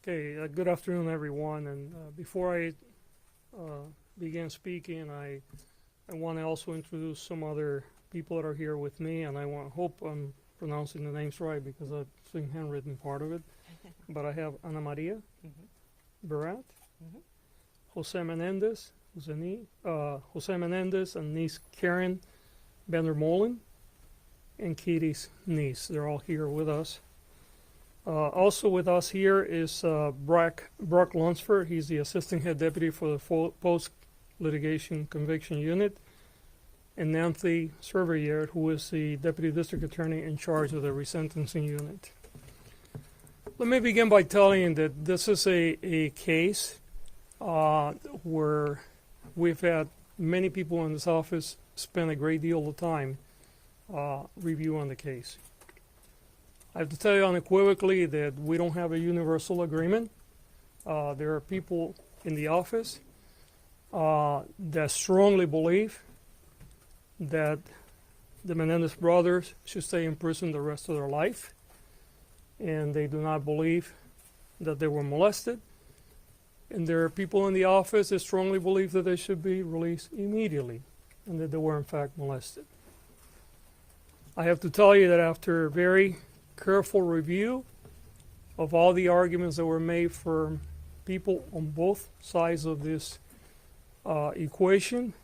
Okay, good afternoon, everyone. And before I begin speaking, I want to also introduce some other people that are here with me, and hope I'm pronouncing the names right because I've seen handwritten part of it. But I have Ana Maria Barat, Jose Menendez, Jose Menendez, and niece Karen Vandermolen, and Katie's niece. They're all here with us. Also with us here is Brock Lunsford. He's the Assistant Head Deputy for the Post-Litigation Conviction Unit, and Nancy Cervier, who is the Deputy District Attorney in charge of the Resentencing Unit. Let me begin by telling you that this is a case where we've had many people in this office spend a great deal of time reviewing the case. I have to tell you unequivocally that we don't have a universal agreement. There are people in the office that strongly believe that the Menendez brothers should stay in prison the rest of their life, and they do not believe that they were molested. And there are people in the office that strongly believe that they should be released immediately and that they were in fact molested. I have to tell you that after very careful review of all the arguments that were made for people on both sides of this equation,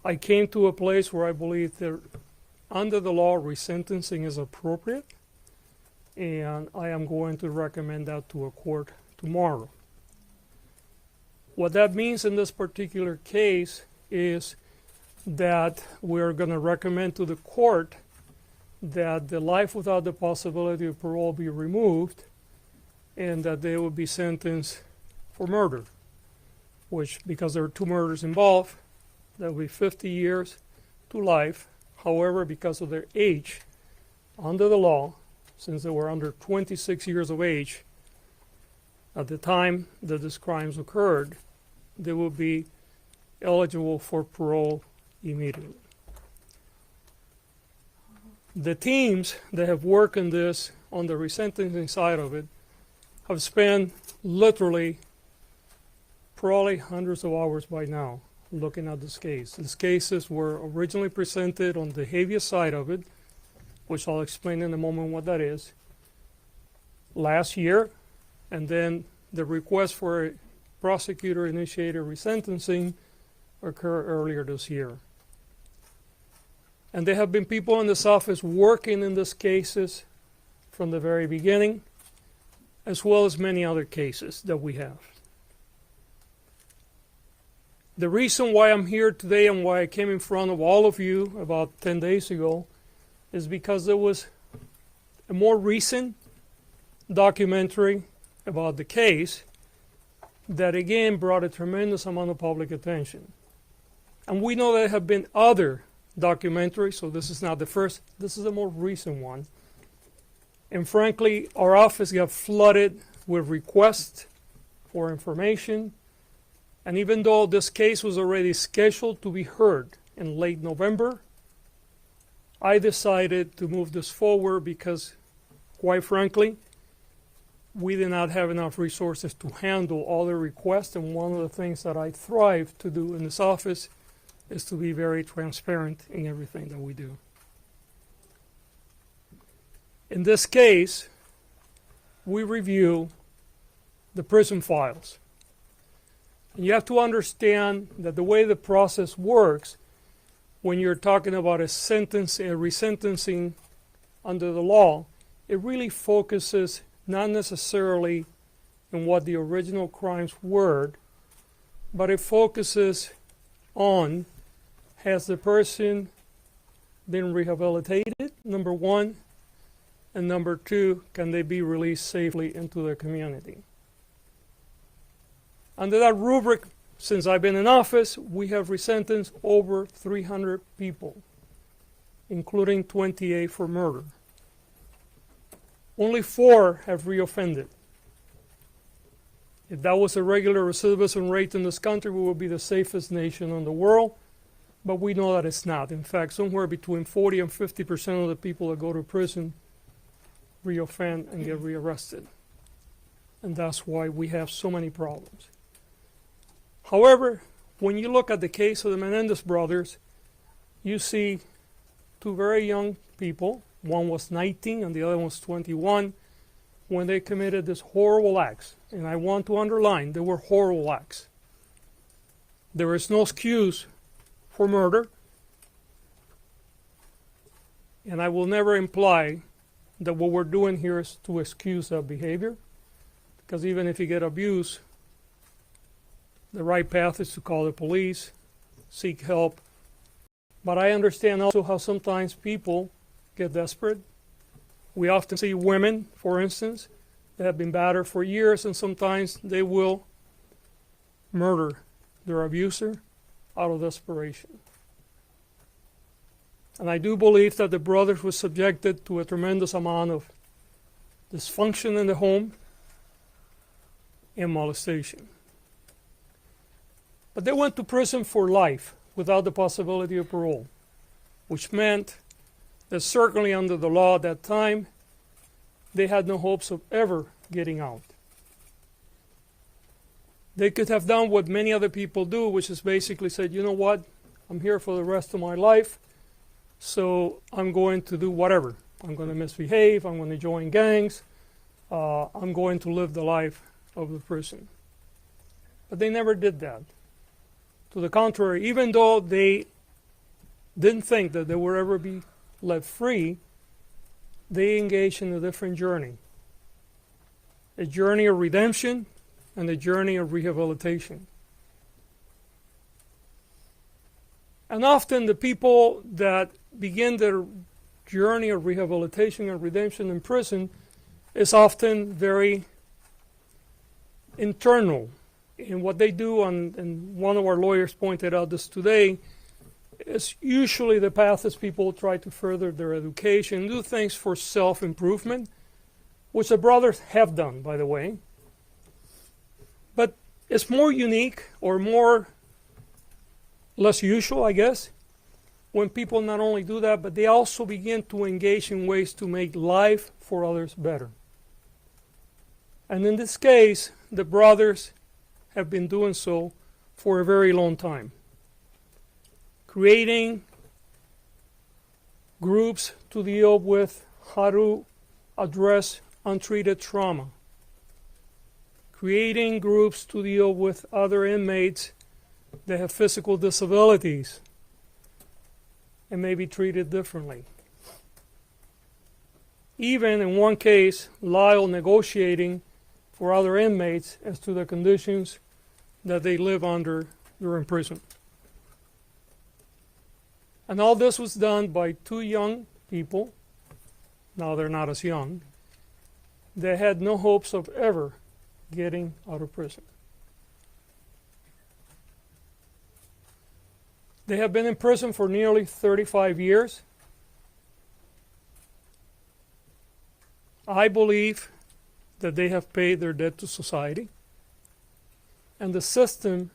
I came to a place where I believe that under the law, resentencing is appropriate, and I am going to recommend that to a court tomorrow. What that means in this particular case is that we're going to recommend to the court that the life without the possibility of parole be removed, and that they would be sentenced for murder, which, because there are two murders involved, that would be 50 years to life. However, because of their age, under the law, since they were under 26 years of age at the time that these crimes occurred, they would be eligible for parole immediately. The teams that have worked on this, on the resentencing side of it, have spent literally probably hundreds of hours by now looking at this case. These cases were originally presented on the habeas side of it, which I'll explain in a moment what that is, last year, and then the request for a prosecutor-initiated resentencing occurred earlier this year. And there have been people in this office working in these cases from the very beginning, as well as many other cases that we have. The reason why I'm here today and why I came in front of all of you about 10 days ago is because there was a more recent documentary about the case that again brought a tremendous amount of public attention. And we know there have been other documentaries, so this is not the first, this is the more recent one. And frankly, our office got flooded with requests for information. And even though this case was already scheduled to be heard in late November, I decided to move this forward because, quite frankly, we did not have enough resources to handle all the requests. And one of the things that I thrive to do in this office is to be very transparent in everything that we do. In this case, we review the prison files. And you have to understand that the way the process works, when you're talking about a resentencing under the law, it really focuses not necessarily on what the original crimes were, but it focuses on, has the person been rehabilitated, number one, and number two, can they be released safely into the community? Under that rubric, since I've been in office, we have resentenced over 300 people, including 28 for murder. Only 4 have reoffended. If that was a regular recidivism rate in this country, we would be the safest nation in the world. But we know that it's not. In fact, somewhere between 40 and 50% of the people that go to prison reoffend and get rearrested. And that's why we have so many problems. However, when you look at the case of the Menendez brothers, you see two very young people. One was 19 and the other one was 21 when they committed these horrible acts. And I want to underline, they were horrible acts. There is no excuse for murder. And I will never imply that what we're doing here is to excuse that behavior. Because even if you get abused, the right path is to call the police, seek help. But I understand also how sometimes people get desperate. We often see women, for instance, that have been battered for years, and sometimes they will murder their abuser out of desperation. And I do believe that the brothers were subjected to a tremendous amount of dysfunction in the home and molestation. But they went to prison for life without the possibility of parole, which meant that certainly under the law at that time, they had no hopes of ever getting out. They could have done what many other people do, which is basically said, you know what, I'm here for the rest of my life, so I'm going to do whatever. I'm going to misbehave, I'm going to join gangs, I'm going to live the life of the prison. But they never did that. To the contrary, even though they didn't think that they would ever be let free, they engaged in a different journey. A journey of redemption and a journey of rehabilitation. And often the people that begin their journey of rehabilitation and redemption in prison is often very internal. And what they do, and one of our lawyers pointed out this today, is usually the path is people try to further their education, do things for self-improvement, which the brothers have done, by the way. But it's more unique or less usual, I guess, when people not only do that, but they also begin to engage in ways to make life for others better. And in this case, the brothers have been doing so for a very long time. Creating groups to deal with how to address untreated trauma. Creating groups to deal with other inmates that have physical disabilities and may be treated differently. Even in one case, Lyle negotiating for other inmates as to the conditions that they live under during prison. And all this was done by two young people, now they're not as young, that had no hopes of ever getting out of prison. They have been in prison for nearly 35 years. I believe that they have paid their debt to society, and the system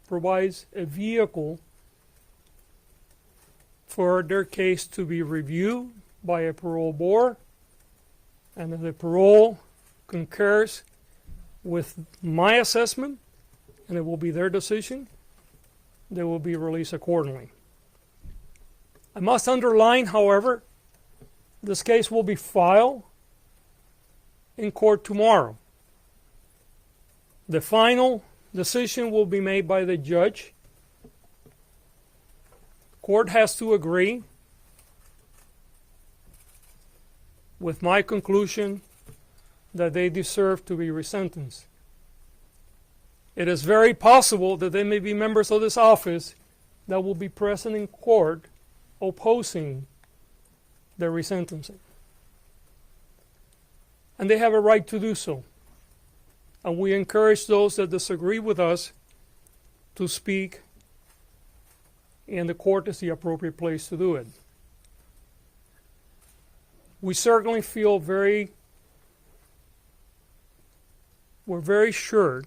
provides a vehicle for their case to be reviewed by a parole board, and if the parole concurs with my assessment, and it will be their decision, they will be released accordingly. I must underline, however, this case will be filed in court tomorrow. The final decision will be made by the judge. Court has to agree with my conclusion that they deserve to be resentenced. It is very possible that there may be members of this office that will be present in court opposing the resentencing. And they have a right to do so. And we encourage those that disagree with us to speak, and the court is the appropriate place to do it. We certainly feel we're very sure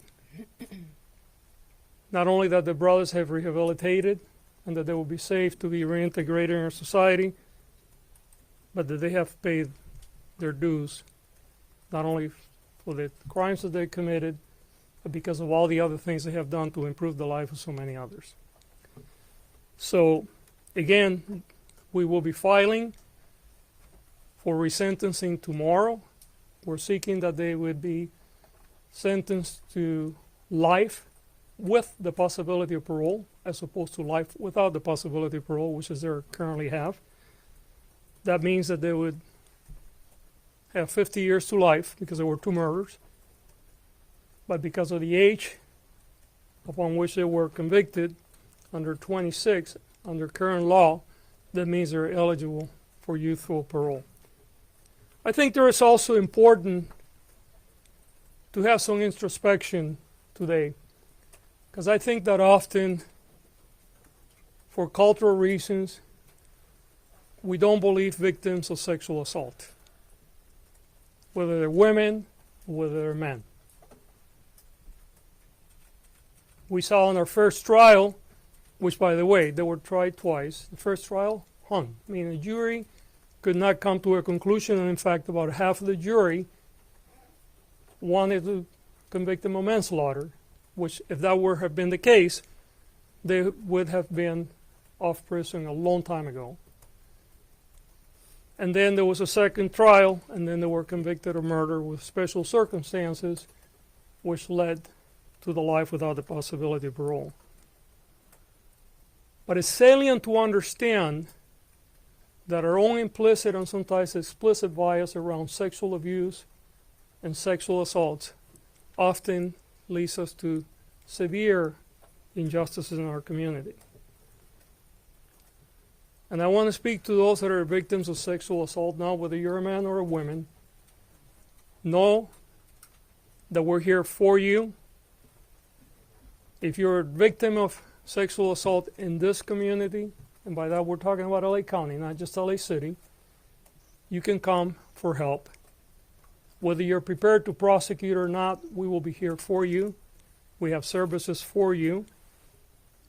Not only that the brothers have rehabilitated and that they will be safe to be reintegrated in our society, but that they have paid their dues, not only for the crimes that they committed, but because of all the other things they have done to improve the life of so many others. So, again, we will be filing for resentencing tomorrow. We're seeking that they would be sentenced to life with the possibility of parole, as opposed to life without the possibility of parole, which is they currently have. That means that they would have 50 years to life because there were 2 murders. But because of the age upon which they were convicted, under 26, under current law, that means they're eligible for youthful parole. I think there is also important to have some introspection today, because I think that often, for cultural reasons, we don't believe victims of sexual assault, whether they're women or whether they're men. We saw in our first trial, which, by the way, they were tried twice. The first trial hung, meaning the jury could not come to a conclusion, and in fact about half of the jury wanted to convict them of manslaughter, which, if that were have been the case, they would have been off prison a long time ago. And then there was a second trial, and then they were convicted of murder with special circumstances, which led to the life without the possibility of parole. But it's salient to understand that our own implicit and sometimes explicit bias around sexual abuse and sexual assaults often leads us to severe injustices in our community. And I want to speak to those that are victims of sexual assault now, whether you're a man or a woman. Know that we're here for you. If you're a victim of sexual assault in this community, and by that we're talking about LA County, not just LA City, you can come for help. Whether you're prepared to prosecute or not, we will be here for you. We have services for you.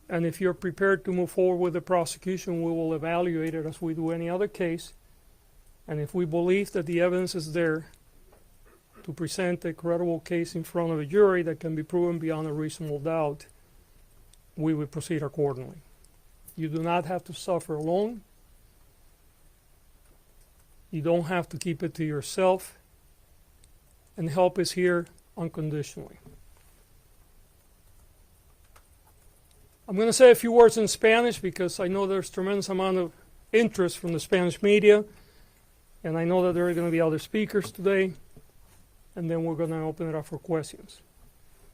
And if you're prepared to move forward with the prosecution, we will evaluate it as we do any other case. And if we believe that the evidence is there to present a credible case in front of a jury that can be proven beyond a reasonable doubt, we will proceed accordingly. You do not have to suffer alone. You don't have to keep it to yourself. And help is here unconditionally. I'm going to say a few words in Spanish because I know there's tremendous amount of interest from the Spanish media, and I know that there are going to be other speakers today, and then we're going to open it up for questions.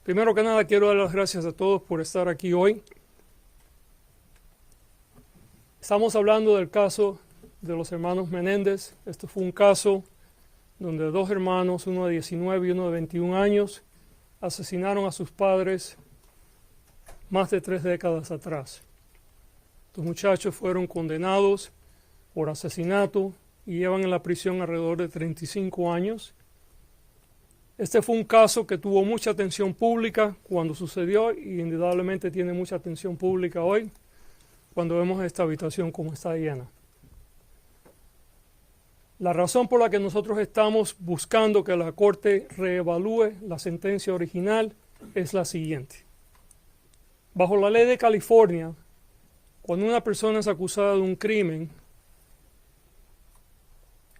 Primero que nada, quiero dar las gracias a todos por estar aquí hoy. Estamos hablando del caso de los hermanos Menendez. Este fue un caso donde 2 hermanos, uno de 19 y uno de 21 años, asesinaron a sus padres más de 3 décadas atrás. Los muchachos fueron condenados por asesinato y llevan en la prisión alrededor de 35 años. Este fue un caso que tuvo mucha atención pública cuando sucedió y indudablemente tiene mucha atención pública hoy cuando vemos esta habitación como está llena. La razón por la que nosotros estamos buscando que la Corte reevalúe la sentencia original es la siguiente. Bajo la ley de California, cuando una persona es acusada de un crimen,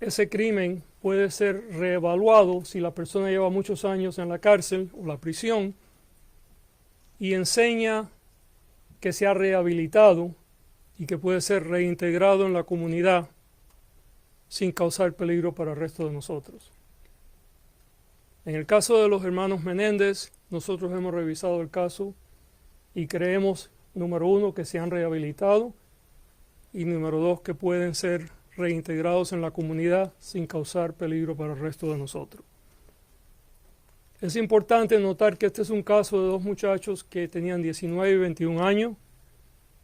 ese crimen puede ser reevaluado si la persona lleva muchos años en la cárcel o la prisión y enseña que se ha rehabilitado y que puede ser reintegrado en la comunidad sin causar peligro para el resto de nosotros. En el caso de los hermanos Menendez, nosotros hemos revisado el caso y creemos, número 1, que se han rehabilitado y número 2, que pueden ser reintegrados en la comunidad sin causar peligro para el resto de nosotros. Es importante notar que este es un caso de 2 muchachos que tenían 19 y 21 años,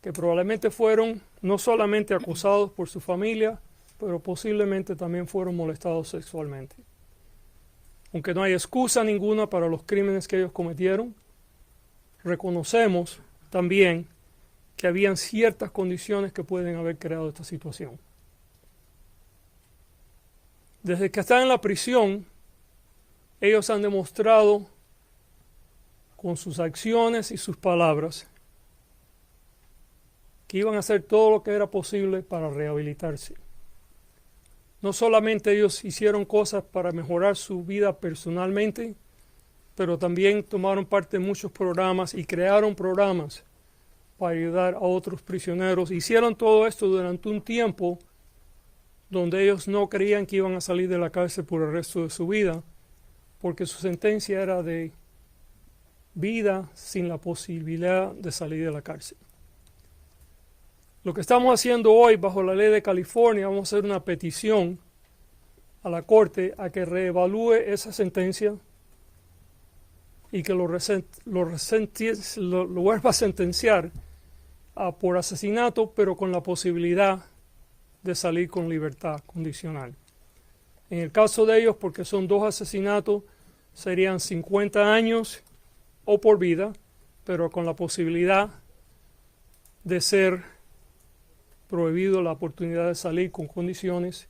que probablemente fueron no solamente acosados por su familia, pero posiblemente también fueron molestados sexualmente. Aunque no hay excusa ninguna para los crímenes que ellos cometieron, reconocemos también que habían ciertas condiciones que pueden haber creado esta situación. Desde que están en la prisión, ellos han demostrado con sus acciones y sus palabras que iban a hacer todo lo que era posible para rehabilitarse. No solamente ellos hicieron cosas para mejorar su vida personalmente, pero también tomaron parte en muchos programas y crearon programas para ayudar a otros prisioneros. Hicieron todo esto durante un tiempo donde ellos no creían que iban a salir de la cárcel por el resto de su vida, porque su sentencia era de vida sin la posibilidad de salir de la cárcel. Lo que estamos haciendo hoy bajo la ley de California, vamos a hacer una petición a la Corte a que reevalúe esa sentencia y que lo vuelva a sentenciar por asesinato, pero con la posibilidad de salir con libertad condicional. En el caso de ellos, porque son 2 asesinatos, serían 50 años o por vida, pero con la posibilidad de ser prohibido la oportunidad de salir con condiciones.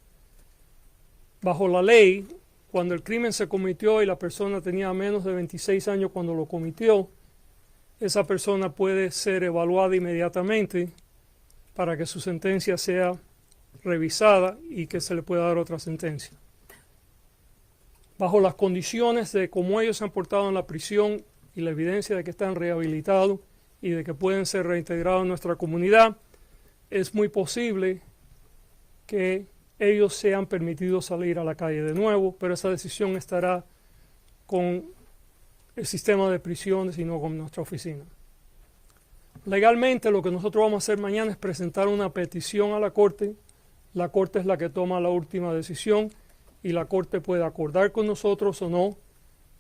Bajo la ley, cuando el crimen se cometió y la persona tenía menos de 26 años cuando lo cometió, esa persona puede ser evaluada inmediatamente para que su sentencia sea revisada y que se le pueda dar otra sentencia. Bajo las condiciones de cómo ellos se han portado en la prisión y la evidencia de que están rehabilitados y de que pueden ser reintegrados en nuestra comunidad, es muy posible que ellos sean permitidos salir a la calle de nuevo, pero esa decisión estará con el sistema de prisiones y no con nuestra oficina. Legalmente, lo que nosotros vamos a hacer mañana es presentar una petición a la Corte. La Corte es la que toma la última decisión y la Corte puede acordar con nosotros o no,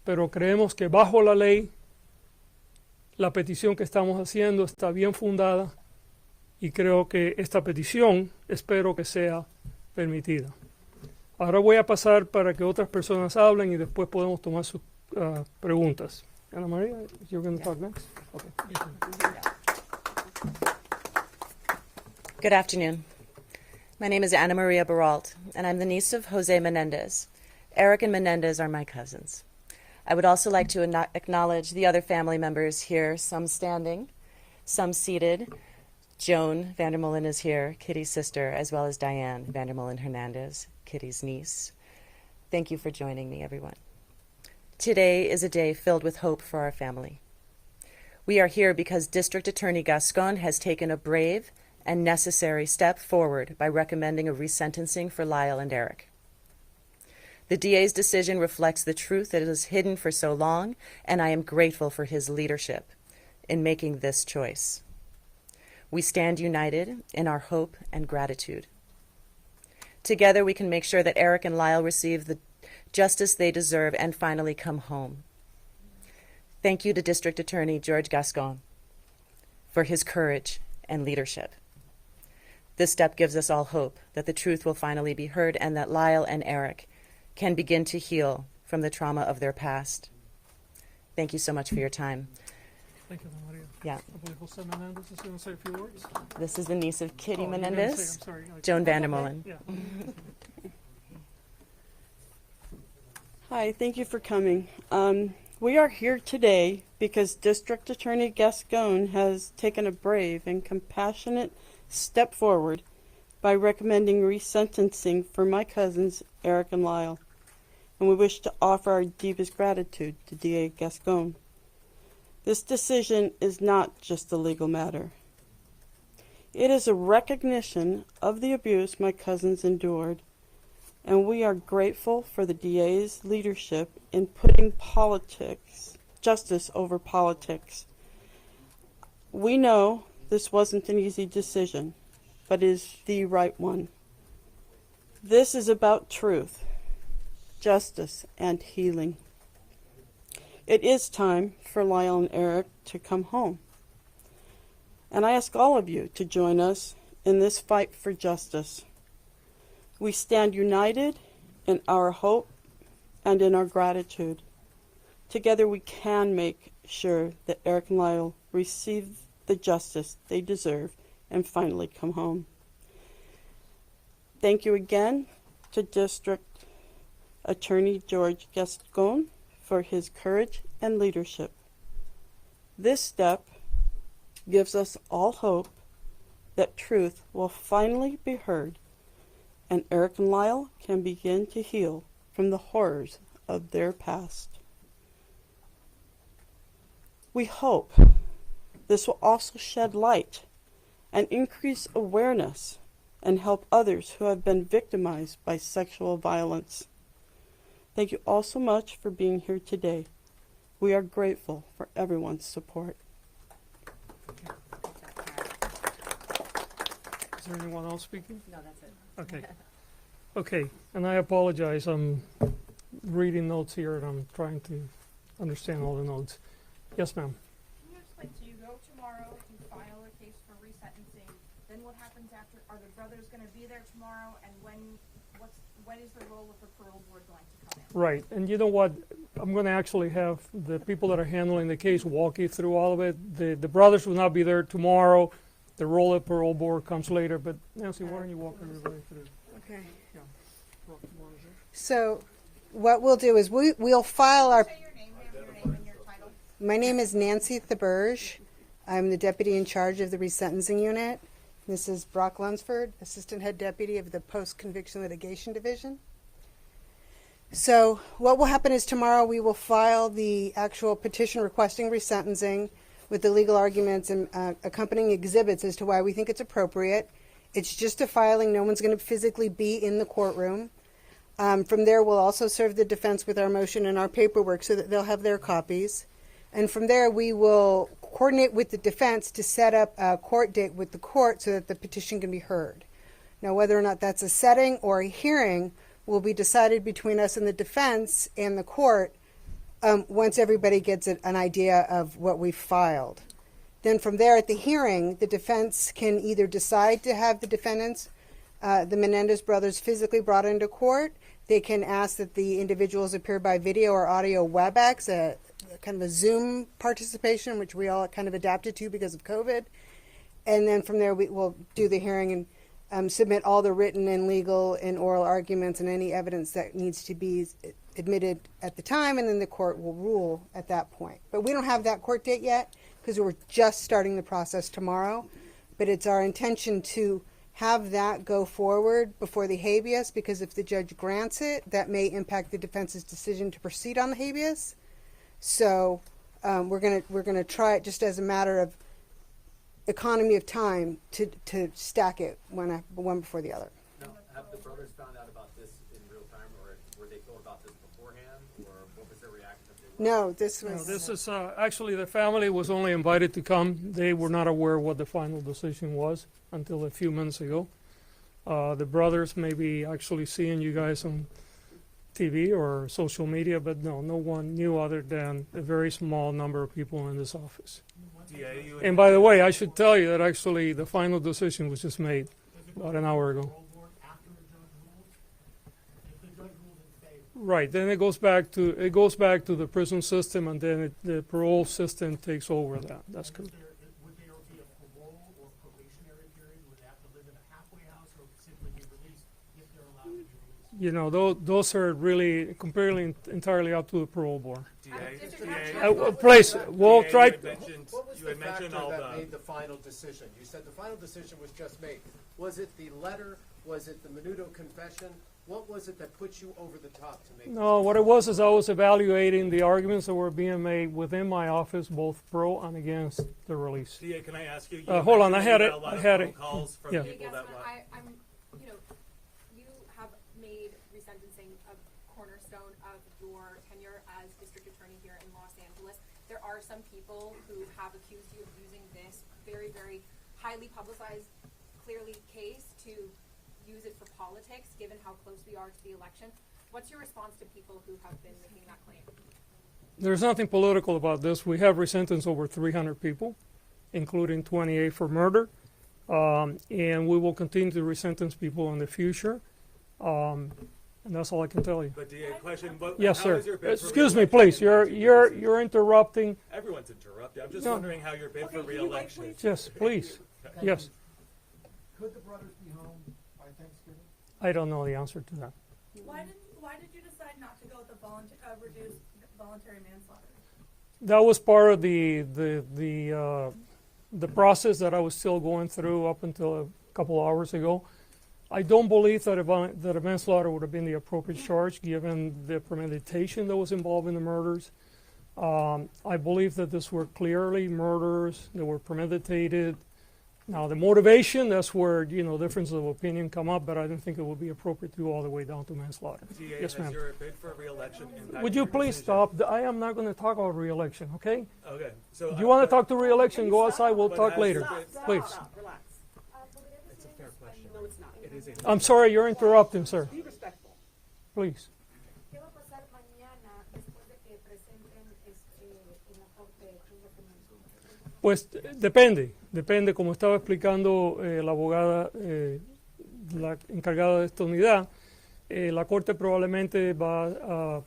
pero creemos que bajo la ley la petición que estamos haciendo está bien fundada y creo que esta petición espero que sea permitida. Ahora voy a pasar para que otras personas hablen y después podemos tomar sus preguntas. Ana María, you're going to talk next? Okay. Good afternoon. My name is Ana Maria Baralt, and I'm the niece of Jose Menendez. Eric and Menendez are my cousins. I would also like to acknowledge the other family members here, some standing, some seated. Joan Vandermolen is here, Kitty's sister, as well as Diane Vandermolen Hernandez, Kitty's niece. Thank you for joining me, everyone. Today is a day filled with hope for our family. We are here because District Attorney Gascon has taken a brave and necessary step forward by recommending a resentencing for Lyle and Eric. The DA's decision reflects the truth that is hidden for so long, and I am grateful for his leadership in making this choice. We stand united in our hope and gratitude. Together we can make sure that Eric and Lyle receive the justice they deserve and finally come home. Thank you to District Attorney George Gascon for his courage and leadership. This step gives us all hope that the truth will finally be heard and that Lyle and Eric can begin to heal from the trauma of their past. Thank you so much for your time. Thank you, Ana Maria. Yeah. I believe Jose Menendez is going to say a few words. This is the niece of Kitty Oh, you didn't Menendez, say, I'm sorry. Joan Vandermolen. Yeah. Hi, thank you for coming. We are here today because District Attorney Gascon has taken a brave and compassionate step forward by recommending resentencing for my cousins, Eric and Lyle. And we wish to offer our deepest gratitude to DA Gascon. This decision is not just a legal matter. It is a recognition of the abuse my cousins endured, and we are grateful for the DA's leadership in putting justice over politics. We know this wasn't an easy decision, but is the right one. This is about truth, justice, and healing. It is time for Lyle and Eric to come home. And I ask all of you to join us in this fight for justice. We stand united in our hope and in our gratitude. Together we can make sure that Eric and Lyle receive the justice they deserve and finally come home. Thank you again to District Attorney George Gascon for his courage and leadership. This step gives us all hope that truth will finally be heard and Eric and Lyle can begin to heal from the horrors of their past. We hope this will also shed light and increase awareness and help others who have been victimized by sexual violence. Thank you all so much for being here today. We are grateful for everyone's support. Is there anyone else speaking? No, that's it. Okay. Okay, and I apologize. I'm reading notes here and I'm trying to understand all the notes. Yes, ma'am. Can you explain, so you go tomorrow, you file a case for resentencing, then what happens after? Are the brothers gonna be there tomorrow, and when is the role of the parole board going to come in? Right, and you know what? I'm going to actually have the people that are handling the case walk you through all of it. The brothers will not be there tomorrow. The role of parole board comes later, but Nancy, why don't you walk everybody through? Okay. Yeah. Walk tomorrow, sir. So what we'll do is we'll file our, Say your name, ma'am, your name and your title. my name is Nancy Thaberge. I'm the deputy in charge of the resentencing unit. This is Brock Lunsford, assistant head deputy of the post-conviction litigation division. So what will happen is tomorrow we will file the actual petition requesting resentencing with the legal arguments and accompanying exhibits as to why we think it's appropriate. It's just a filing. No one's going to physically be in the courtroom. From there, we'll also serve the defense with our motion and our paperwork so that they'll have their copies. And from there, we will coordinate with the defense to set up a court date with the court so that the petition can be heard. Now, whether or not that's a setting or a hearing will be decided between us and the defense and the court once everybody gets an idea of what we've filed. Then from there at the hearing, the defense can either decide to have the defendants, the Menendez brothers, physically brought into court. They can ask that the individuals appear by video or audio WebEx, a kind of a Zoom participation, which we all kind of adapted to because of COVID. And then from there, we will do the hearing and submit all the written and legal and oral arguments and any evidence that needs to be admitted at the time, and then the court will rule at that point. But we don't have that court date yet because we're just starting the process tomorrow. But it's our intention to have that go forward before the habeas, because if the judge grants it, that may impact the defense's decision to proceed on the habeas. So we're gonna try it just as a matter of economy of time to stack it one before the other. Now, have the brothers found out about this in real time, or were they told about this beforehand, or what was their reaction? If they were? No, this No, was this is actually the family was only invited to come. They were not aware what the final decision was until a few minutes ago. The brothers may be actually seeing you guys on TV or social media, but no one knew other than a very small number of people in this office. And by the way, I should tell you that actually the final decision was just made about an hour ago. Right, then it goes back to the prison system, and then the parole system takes over that. That's correct. Would there be a parole or probationary period? Would they have to live in a halfway house, or simply be released if they're allowed to be released? You know, those are really completely entirely up to the parole board. Please, we'll try. What was the factor that made the final decision? You said the final decision was just made. Was it the letter? Was it the Menudo confession? What was it that put you over the top to make? No, what it was is I was evaluating the arguments that were being made within my office, both pro and against the release. DA, can I ask you? Hold on, I had it. Calls from Yeah. people that I'm, you know, you have made resentencing a cornerstone of your tenure as district attorney here in Los Angeles. There are some people who have accused you of using this very, very highly publicized, clearly case to use it for politics, given how close we are to the election. What's your response to people who have been making that claim? There's nothing political about this. We have resentenced over 300 people, including 28 for murder, and we will continue to resentence people in the future. And that's all I can tell you. But DA, question, what, Yes, how sir. is your bid for Excuse me, re-election please. impacting You're your decision? interrupting. Everyone's interrupted. I'm just No. wondering how your bid for re-election. Yes, please. Yes. Could the brothers be home by Thanksgiving? I don't know the answer to that. Why did you decide not to go with the reduced voluntary manslaughter? That was part of the process that I was still going through up until a couple hours ago. I don't believe that a manslaughter would have been the appropriate charge given the premeditation that was involved in the murders. I believe that these were clearly murders that were premeditated. Now, the motivation, that's where, differences of opinion come up, but I don't think it would be appropriate to go all the way down to manslaughter. DA, Yes, has ma'am. your bid for re-election impacted Would you your please decision? stop? I am not going to talk about re-election, okay? Okay. So If you want to talk to re-election, go outside, we'll But talk has later. your bid- Please. Relax. It's a fair question. No, it's not. It is a I'm sorry, you're interrupting, sir. Be respectful. Please. ¿Qué va a pasar mañana después de que presenten en la corte un documento? Pues depende, como estaba explicando la abogada, la encargada de esta unidad, la Corte probablemente va a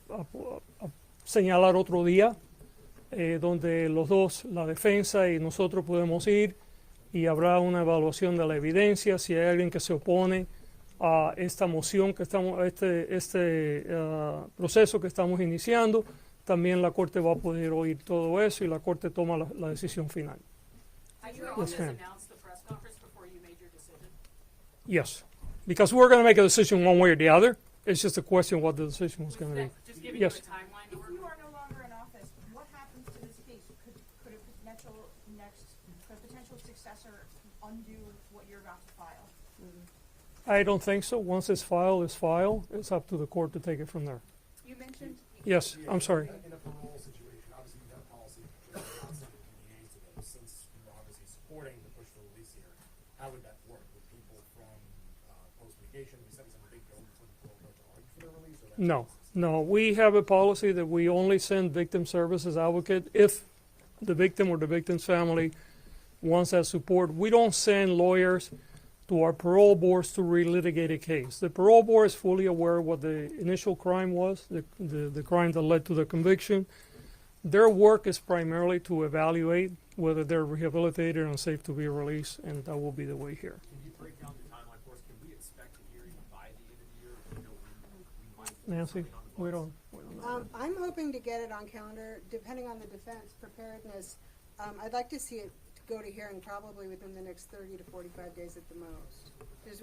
señalar otro día donde los dos, la defensa y nosotros podemos ir y habrá una evaluación de la evidencia, si hay alguien que se opone a esta moción que estamos, proceso que estamos iniciando, también la Corte va a poder oír todo eso y la Corte toma la decisión final. Did your Yes, office ma'am. announce the press conference before you made your decision? Yes, because we're going to make a decision one way or the other. It's just a question what the decision was going to be. Just giving Yes. you a timeline to If work you with. are no longer in office, what happens to this case? Could a potential successor undo what you're about to file? I don't think so. Once it's filed, it's filed. It's up to the court to take it from there. You mentioned Yes, I'm sorry. In a parole situation, obviously you've got a policy of not sending PDAs to those. Since you're obviously supporting the push for release here, how would that work? Would people from post-litigation be sending some big bill for the parole board to argue for their release? Or No. We have a policy that we only send victim services advocate if the victim or the victim's family wants that support. We don't send lawyers to our parole boards to relitigate a case. The parole board is fully aware of what the initial crime was, the crime that led to the conviction. Their work is primarily to evaluate whether they're rehabilitated and safe to be released, and that will be the way here. Can you break down the timeline for us? Can we expect a hearing by the end of the year? We might see Nancy, something on the we books. don't. I'm hoping to get it on calendar, depending on the defense preparedness. I'd like to see it go to hearing probably within the next 30 to 45 days at the most. There's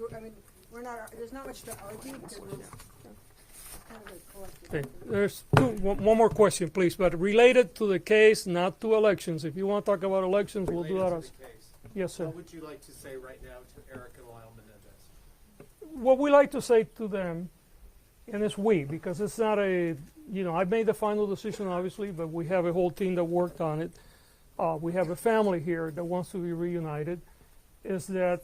not much to argue because we're kind of a collective. Okay, there's one more question, please, but related to the case, not to elections. If you want to talk about elections, we'll do that. Related to the case. Yes, sir. What would you like to say right now to Eric and Lyle Menendez? What we like to say to them, and it's we, because it's not I made the final decision, obviously, but we have a whole team that worked on it. We have a family here that wants to be reunited, is that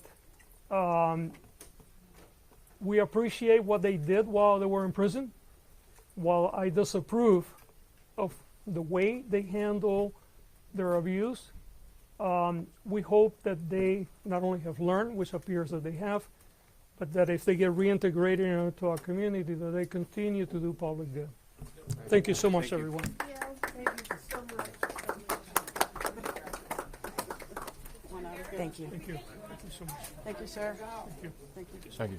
we appreciate what they did while they were in prison. While I disapprove of the way they handle their abuse, we hope that they not only have learned, which appears that they have, but that if they get reintegrated into our community, that they continue to do public good. Thank you so much, everyone. Thank you. Thank you. Thank you so much. Thank you, sir. Thank you. Thank you. Thank you.